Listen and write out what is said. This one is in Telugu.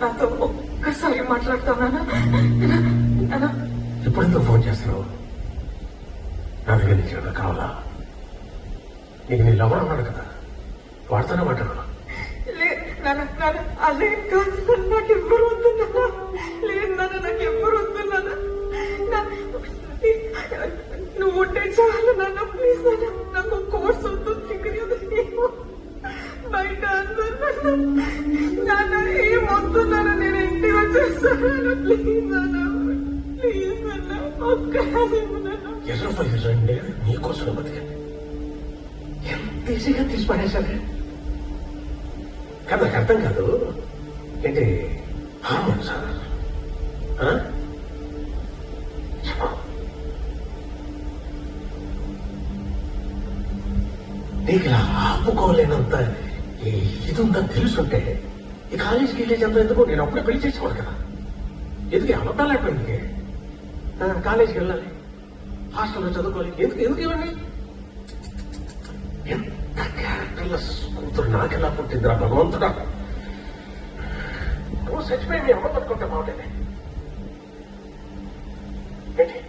నాతో ఒక్కసారి మాట్లాడతావు నాన్న. ఎప్పుడెందుకు ఫోన్ చేస్తున్నావు? నా దగ్గర నుంచి ఏమన్నా కావాలా? నీకు నీ లవర్ అన్నాడు కదా, వాడుతూనే మాట్లాడు. అదే కాదు, నాకు ఎవ్వరు వద్దున్నా. లేదు నాన్న, నాకు ఎవ్వరు వద్దున్నా. నువ్వు ఉంటే చాలు నాన్న, ప్లీజ్ నాన్న. నాకు కోర్స్ వద్దు, డిగ్రీ వద్దు, బయట అందరు నాన్న ఏం వద్దున్నాను. నేను ఇంటికి వచ్చేస్తాను. ప్లీజ్ నాన్న, ప్లీజ్ నాన్న, ఒక్కసారి ఎర్రండి నీకోసం బతికండి. ఎంత ఈజీగా తీసి పడేశానే కదా, నాకు అర్థం కాదు. ఏంటి హార్మోన్ సార్? నీకు ఇలా ఆపుకోలేనంత ఇది ఉందని తెలుసుంటే ఈ కాలేజీకి వెళ్ళేది అంత ఎందుకు? నేను అప్పుడే పెళ్లి చేసుకోవాలి కదా. ఎందుకు అబద్ధాలు అయిపోయింది? కాలేజీకి వెళ్ళాలి, హాస్టల్లో చదువుకోవాలి, ఎందుకు ఇవన్నీ? ఎంత క్యారెక్టర్లెస్ కూతురు నాకెలా పుట్టిందిరా భగవంతుడా. నువ్వు చచ్చిపోయి మీ అమ్మ పట్టుకుంటే బాగుంటుంది ఏంటి?